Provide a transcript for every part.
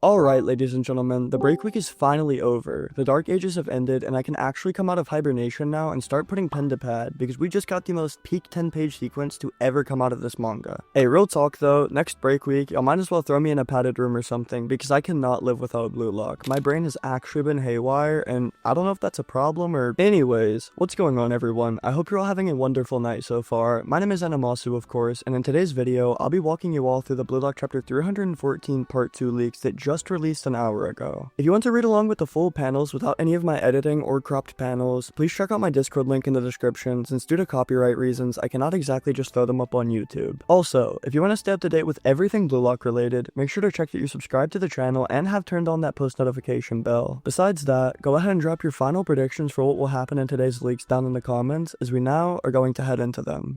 Alright, ladies and gentlemen, the break week is finally over. The Dark Ages have ended, and I can actually come out of hibernation now and start putting pen to pad, because we just got the most peak 10-page sequence to ever come out of this manga. Hey, real talk though, next break week, y'all might as well throw me in a padded room or something, because I cannot live without blue lock. My brain has actually been haywire, and I don't know if that's a problem or... Anyways, what's going on everyone? I hope you're all having a wonderful night so far. My name is Animasu, of course, and in today's video, I'll be walking you all through the Blue Lock Chapter 314 Part 2 leaks that just released an hour ago. If you want to read along with the full panels without any of my editing or cropped panels, please check out my Discord link in the description, since due to copyright reasons, I cannot exactly just throw them up on YouTube. Also, if you want to stay up to date with everything Blue Lock related, make sure to check that you're subscribed to the channel and have turned on that post notification bell. Besides that, go ahead and drop your final predictions for what will happen in today's leaks down in the comments, as we now are going to head into them.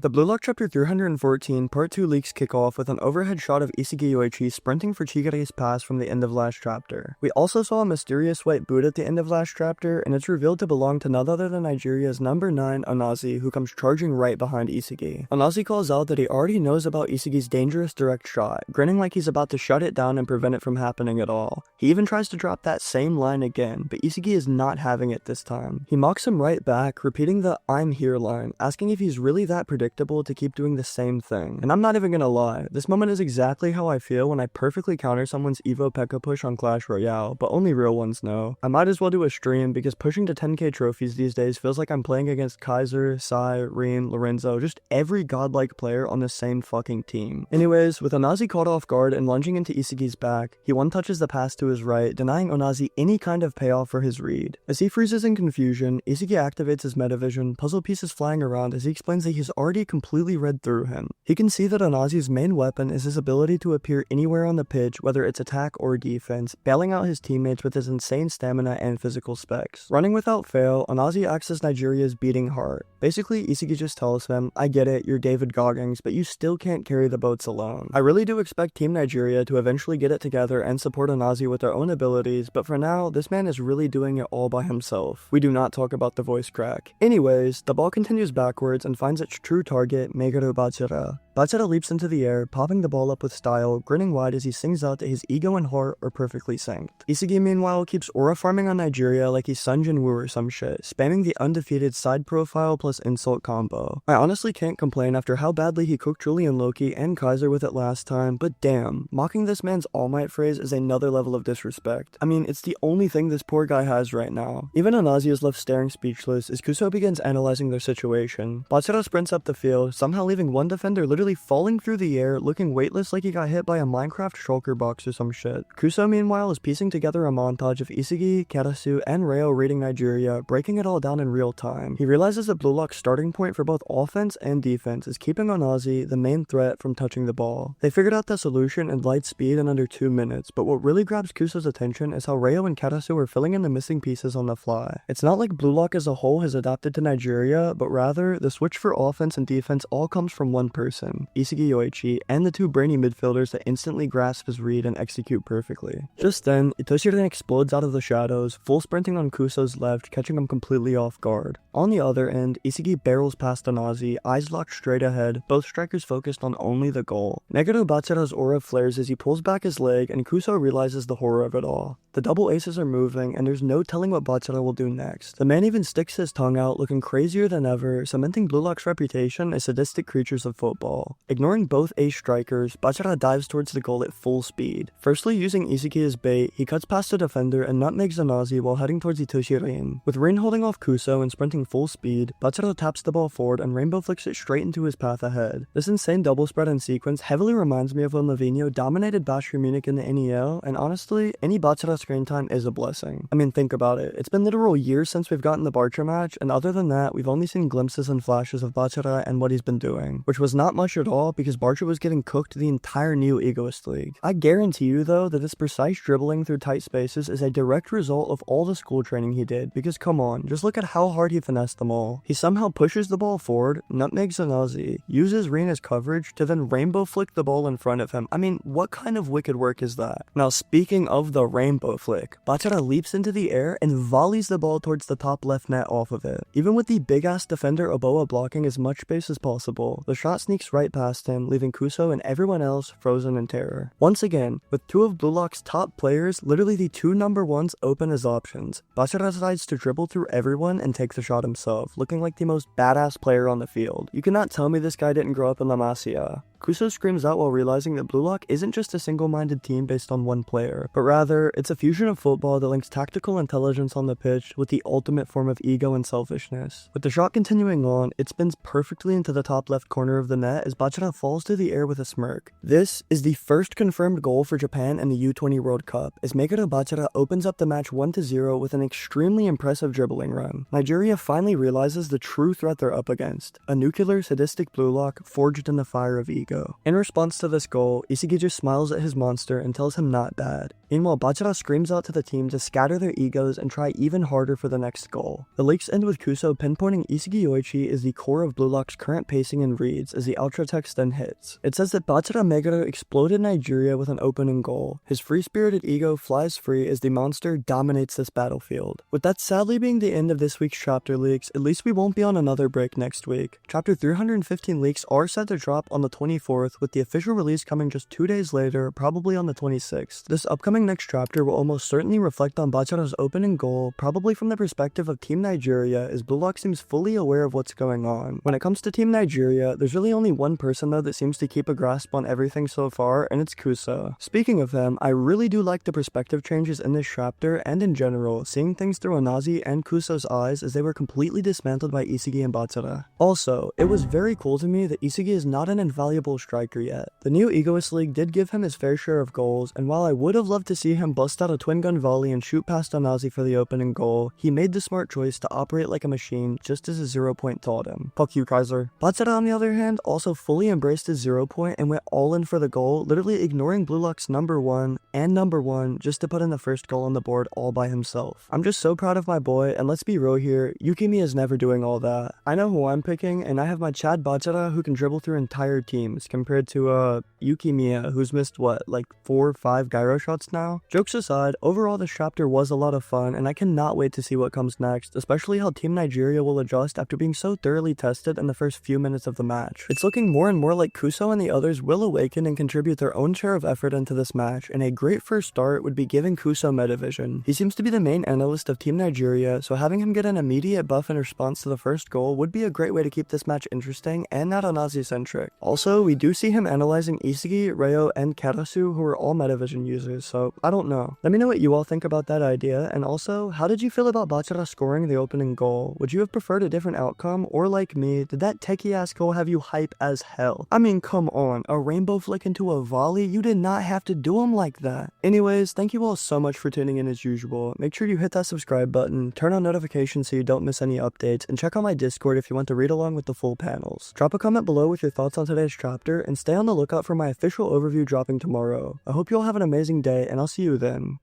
The Blue Lock Chapter 314 Part 2 leaks kick off with an overhead shot of Isagi Yoichi sprinting for Chigare's pass from the end of last chapter. We also saw a mysterious white boot at the end of last chapter, and it's revealed to belong to none other than Nigeria's number 9, Onazi, who comes charging right behind Isagi. Onazi calls out that he already knows about Isagi's dangerous direct shot, grinning like he's about to shut it down and prevent it from happening at all. He even tries to drop that same line again, but Isagi is not having it this time. He mocks him right back, repeating the "I'm here" line, asking if he's really that predictable to keep doing the same thing. And I'm not even gonna lie, this moment is exactly how I feel when I perfectly counter someone's Evo P.E.K.K.A push on Clash Royale, but only real ones know. I might as well do a stream, because pushing to 10k trophies these days feels like I'm playing against Kaiser, Sai, Rin, Lorenzo, just every godlike player on the same fucking team. Anyways, with Onazi caught off guard and lunging into Isagi's back, he one-touches the pass to his right, denying Onazi any kind of payoff for his read. As he freezes in confusion, Isagi activates his metavision, puzzle pieces flying around as he explains that he's already completely read through him. He can see that Onazi's main weapon is his ability to appear anywhere on the pitch, whether it's attack or defense, bailing out his teammates with his insane stamina and physical specs. Running without fail, Onazi acts as Nigeria's beating heart. Basically, Isagi just tells him, "I get it, you're David Goggins, but you still can't carry the boats alone." I really do expect Team Nigeria to eventually get it together and support Onazi with their own abilities, but for now, this man is really doing it all by himself. We do not talk about the voice crack. Anyways, the ball continues backwards and finds its true target, Meguru Bachira. Bachira leaps into the air, popping the ball up with style, grinning wide as he sings out that his ego and heart are perfectly synced. Isagi meanwhile keeps aura farming on Nigeria like he's Sun Jin Woo or some shit, spamming the undefeated side profile plus insult combo. I honestly can't complain after how badly he cooked Julian Loki and Kaiser with it last time, but damn, mocking this man's All Might phrase is another level of disrespect. I mean, it's the only thing this poor guy has right now. Even Onazi is left staring speechless as Kuso begins analyzing their situation. Bachira sprints up the field, somehow leaving one defender literally falling through the air, looking weightless like he got hit by a Minecraft shulker box or some shit. Kuso meanwhile is piecing together a montage of Isagi, Karasu, and Reo reading Nigeria, breaking it all down in real time. He realizes that Blue Lock's starting point for both offense and defense is keeping Onazi, the main threat, from touching the ball. They figured out the solution in light speed in under 2 minutes, but what really grabs Kuso's attention is how Reo and Karasu are filling in the missing pieces on the fly. It's not like Blue Lock as a whole has adapted to Nigeria, but rather, the switch for offense and defense all comes from one person, Isagi Yoichi, and the two brainy midfielders that instantly grasp his read and execute perfectly. Just then, itoshi explodes out of the shadows, full sprinting on Kuso's left, catching him completely off guard. On the other end, Isagi barrels past Onazi, eyes locked straight ahead, both strikers focused on only the goal. Meguru Bachira's aura flares as he pulls back his leg, and Kuso realizes the horror of it all. The double aces are moving, and there's no telling what Bachira will do next. The man even sticks his tongue out, looking crazier than ever, cementing Blue Lock's reputation as sadistic creatures of football. Ignoring both ace strikers, Bachira dives towards the goal at full speed. Firstly, using Isagi as bait, he cuts past the defender and nutmegs Onazi while heading towards itoshi Rin. With Rin holding off Kuso and sprinting full speed, Bachira taps the ball forward and rainbow flicks it straight into his path ahead. This insane double spread and sequence heavily reminds me of when Lavinho dominated Bachira Munich in the NEL, and honestly, any Bachira screen time is a blessing. I mean, think about it. It's been literal years since we've gotten the Barca match, and other than that, we've only seen glimpses and flashes of Bachira and what he's been doing, which was not much at all because Barca was getting cooked the entire new Egoist League. I guarantee you though that this precise dribbling through tight spaces is a direct result of all the school training he did, because come on, just look at how hard he finessed them all. He somehow pushes the ball forward, nutmegs Onazi, uses Rin as coverage to then rainbow flick the ball in front of him. I mean, what kind of wicked work is that? Now speaking of the rainbow flick, Bachira leaps into the air and volleys the ball towards the top left net off of it. Even with the big ass defender Oboa blocking as much space as possible. The shot sneaks right past him, leaving Kuso and everyone else frozen in terror. Once again, with two of Blue Lock's top players, literally the two number ones, open as options, Bachira decides to dribble through everyone and take the shot himself, looking like the most badass player on the field. You cannot tell me this guy didn't grow up in La Masia. Kuso screams out while realizing that Blue Lock isn't just a single-minded team based on one player, but rather, it's a fusion of football that links tactical intelligence on the pitch with the ultimate form of ego and selfishness. With the shot continuing on, it spins perfectly into the top left corner of the net as Bachira falls to the air with a smirk. This is the first confirmed goal for Japan in the U-20 World Cup, as Meguru Bachira opens up the match 1-0 with an extremely impressive dribbling run. Nigeria finally realizes the true threat they're up against, a nuclear sadistic Blue Lock forged in the fire of ego. In response to this goal, Isagi just smiles at his monster and tells him not bad. Meanwhile, Bachira screams out to the team to scatter their egos and try even harder for the next goal. The leaks end with Kuso pinpointing Isagi Yoichi as the core of Blue Lock's current pacing and reads as the outro text then hits. It says that Bachira Meguru exploded Nigeria with an opening goal. His free-spirited ego flies free as the monster dominates this battlefield. With that sadly being the end of this week's chapter leaks, at least we won't be on another break next week. Chapter 315 leaks are set to drop on the 24th, with the official release coming just 2 days later, probably on the 26th. This upcoming next chapter will almost certainly reflect on Bachira's opening goal, probably from the perspective of Team Nigeria, as Blue Lock seems fully aware of what's going on. When it comes to Team Nigeria, there's really only one person though that seems to keep a grasp on everything so far, and it's Kuso. Speaking of him, I really do like the perspective changes in this chapter and in general, seeing things through Onazi and Kuso's eyes as they were completely dismantled by Isagi and Bachira. Also, it was very cool to me that Isagi is not an invaluable striker yet. The new Egoist League did give him his fair share of goals, and while I would have loved to see him bust out a twin gun volley and shoot past Onazi for the opening goal, he made the smart choice to operate like a machine just as his 0 point taught him. Fuck you, Kaiser. Bachira on the other hand also fully embraced his 0 point and went all in for the goal, literally ignoring Blue Lock's number 1 and number 1 just to put in the first goal on the board all by himself. I'm just so proud of my boy, and let's be real here, Yukimi is never doing all that. I know who I'm picking, and I have my Chad Bachira who can dribble through entire teams compared to Yukimiya, who's missed what, like 4 or 5 gyro shots now? Jokes aside, overall this chapter was a lot of fun, and I cannot wait to see what comes next, especially how Team Nigeria will adjust after being so thoroughly tested in the first few minutes of the match. It's looking more and more like Kuso and the others will awaken and contribute their own share of effort into this match, and a great first start would be giving Kuso metavision. He seems to be the main analyst of Team Nigeria, so having him get an immediate buff in response to the first goal would be a great way to keep this match interesting and not Onazi-centric. Also, we do see him analyzing Isagi, Reo, and Karasu, who are all metavision users, so I don't know. Let me know what you all think about that idea, and also, how did you feel about Bachira scoring the opening goal? Would you have preferred a different outcome, or like me, did that techie-ass goal have you hype as hell? I mean, come on, a rainbow flick into a volley? You did not have to do him like that. Anyways, thank you all so much for tuning in as usual. Make sure you hit that subscribe button, turn on notifications so you don't miss any updates, and check out my Discord if you want to read along with the full panels. Drop a comment below with your thoughts on today's chapter, and stay on the lookout for my official overview dropping tomorrow. I hope you all have an amazing day, and I'll see you then.